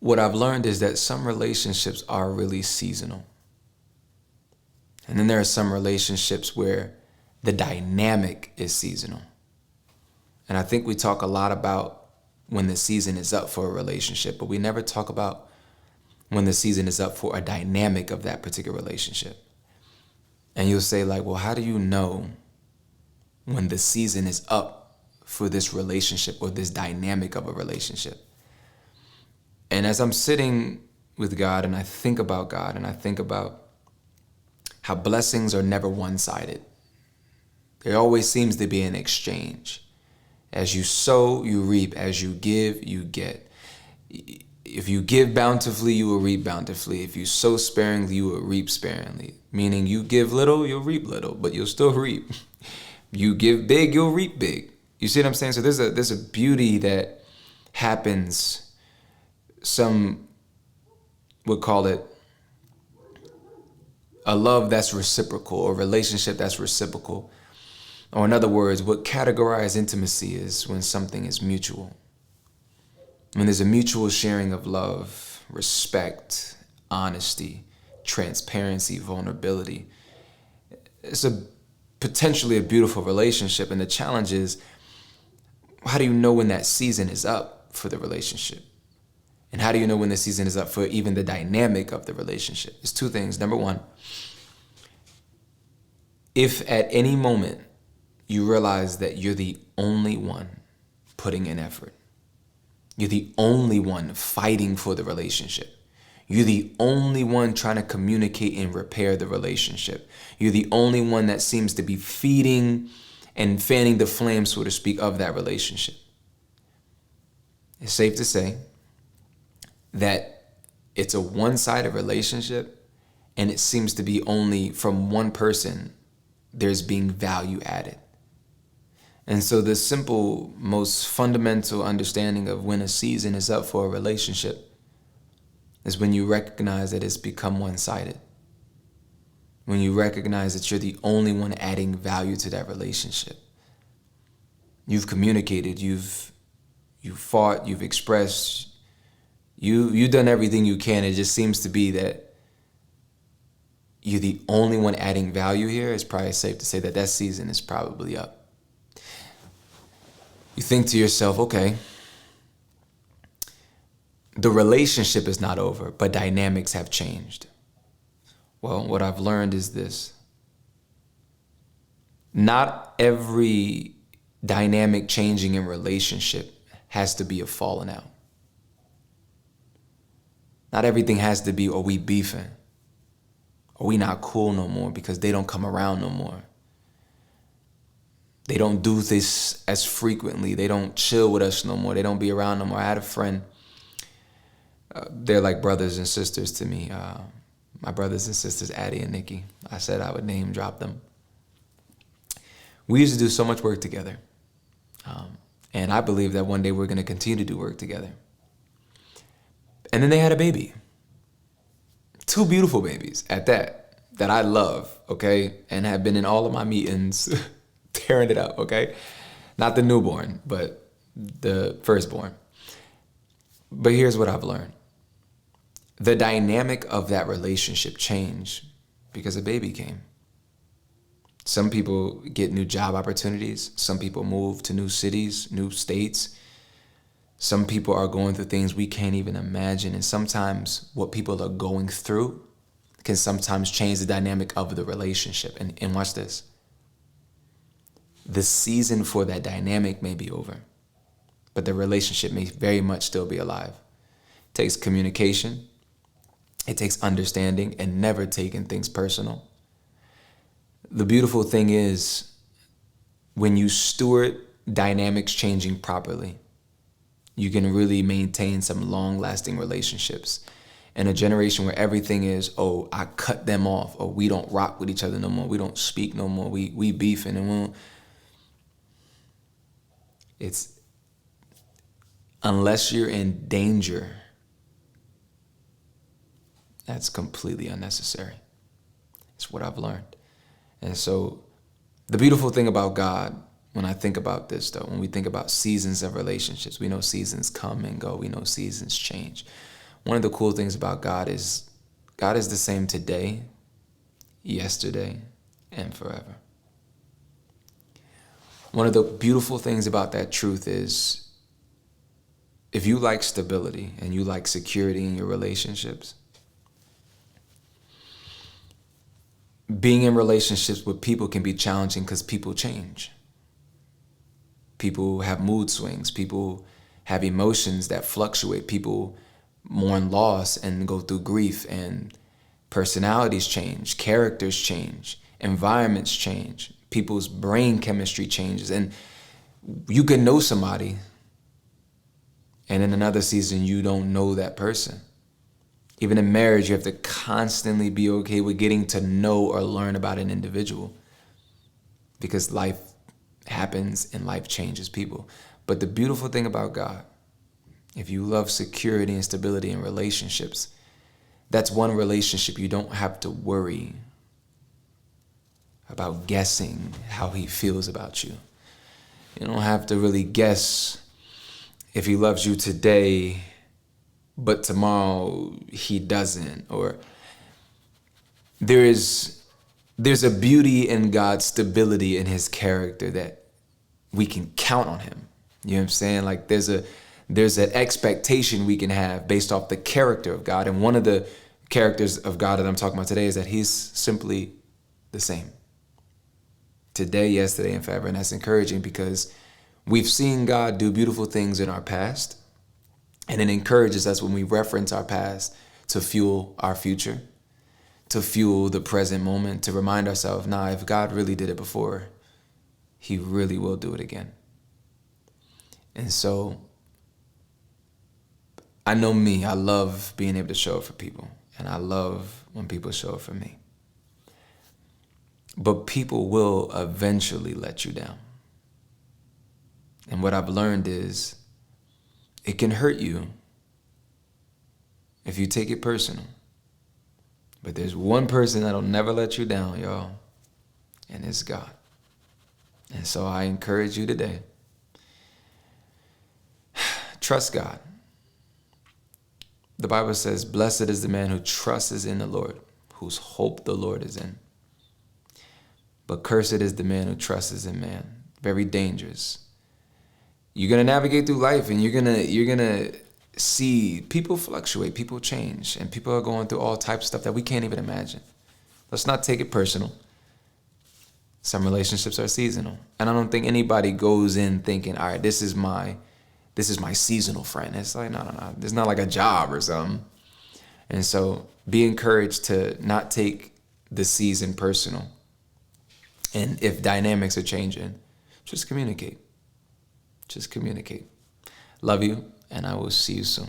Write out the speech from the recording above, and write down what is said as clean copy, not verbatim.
what I've learned is that some relationships are really seasonal. And then there are some relationships where the dynamic is seasonal. And I think we talk a lot about when the season is up for a relationship, but we never talk about when the season is up for a dynamic of that particular relationship. And you'll say like, well, how do you know when the season is up for this relationship or this dynamic of a relationship? And as I'm sitting with God and I think about God and I think about how blessings are never one-sided. There always seems to be an exchange. As you sow, you reap. As you give, you get. If you give bountifully, you will reap bountifully. If you sow sparingly, you will reap sparingly. Meaning you give little, you'll reap little, but you'll still reap. You give big, you'll reap big. You see what I'm saying? So there's a beauty that happens. Some would call it a love that's reciprocal or a relationship that's reciprocal. Or in other words, what categorizes intimacy is when something is mutual. When there's a mutual sharing of love, respect, honesty, transparency, vulnerability. It's potentially a beautiful relationship. And the challenge is, how do you know when that season is up for the relationship? And how do you know when the season is up for even the dynamic of the relationship? It's two things. Number one, if at any moment you realize that you're the only one putting in effort, you're the only one fighting for the relationship, you're the only one trying to communicate and repair the relationship, you're the only one that seems to be feeding and fanning the flame, so to speak, of that relationship, it's safe to say that it's a one-sided relationship and it seems to be only from one person there's being value added. And so the simple, most fundamental understanding of when a season is up for a relationship is when you recognize that it's become one-sided. When you recognize that you're the only one adding value to that relationship. You've communicated, you've fought, you've expressed, you've done everything you can. It just seems to be that you're the only one adding value here. It's probably safe to say that that season is probably up. You think to yourself, okay, the relationship is not over, but dynamics have changed. Well, what I've learned is this. Not every dynamic changing in relationship has to be a falling out. Not everything has to be, or we beefing, or we not cool no more because they don't come around no more. They don't do this as frequently. They don't chill with us no more. They don't be around no more. I had a friend. They're like brothers and sisters to me. My brothers and sisters, Addie and Nikki. I said I would name drop them. We used to do so much work together. And I believe that one day we're going to continue to do work together. And then they had a baby. 2 beautiful babies at that I love, okay? And have been in all of my meetings tearing it up, okay? Not the newborn, but the firstborn. But here's what I've learned. The dynamic of that relationship changed because a baby came. Some people get new job opportunities. Some people move to new cities, new states. Some people are going through things we can't even imagine. And sometimes what people are going through can sometimes change the dynamic of the relationship. And watch this. The season for that dynamic may be over, but the relationship may very much still be alive. It takes communication. It takes understanding and never taking things personal. The beautiful thing is when you steward dynamics changing properly, you can really maintain some long-lasting relationships. In a generation where everything is, oh, I cut them off, or we don't rock with each other no more, we don't speak no more, we beefing, and we don't. It's, unless you're in danger, that's completely unnecessary. It's what I've learned. And so the beautiful thing about God, when I think about this though, when we think about seasons of relationships, we know seasons come and go. We know seasons change. one of the cool things about God is the same today, yesterday, and forever. One of the beautiful things about that truth is, if you like stability and you like security in your relationships, being in relationships with people can be challenging because people change. People have mood swings. People have emotions that fluctuate. People mourn loss and go through grief, and personalities change, characters change, environments change, people's brain chemistry changes. And you can know somebody, and in another season, you don't know that person. Even in marriage, you have to constantly be okay with getting to know or learn about an individual, because life happens and life changes people. But the beautiful thing about God, if you love security and stability in relationships, that's one relationship you don't have to worry about guessing how he feels about you. You don't have to really guess if he loves you today, but tomorrow he doesn't. Or there's a beauty in God's stability in his character that we can count on him. You know what I'm saying? Like there's an expectation we can have based off the character of God. And one of the characters of God that I'm talking about today is that he's simply the same. Today, yesterday, and forever. And that's encouraging because we've seen God do beautiful things in our past. And it encourages us when we reference our past to fuel our future, to fuel the present moment, to remind ourselves, nah, if God really did it before, he really will do it again. And so I know me, I love being able to show up for people. And I love when people show up for me. But people will eventually let you down. And what I've learned is it can hurt you if you take it personal. But there's one person that'll never let you down, y'all, and it's God. And so I encourage you today, trust God. The Bible says, blessed is the man who trusts in the Lord, whose hope the Lord is in. But cursed is the man who trusts in man. Very dangerous. You're going to navigate through life, and you're going to see people fluctuate, people change, and people are going through all types of stuff that we can't even imagine. Let's not take it personal. Some relationships are seasonal. And I don't think anybody goes in thinking, all right, this is my seasonal friend. It's like, no. It's not like a job or something. And so be encouraged to not take the season personal. And if dynamics are changing, just communicate. Just communicate. Love you, and I will see you soon.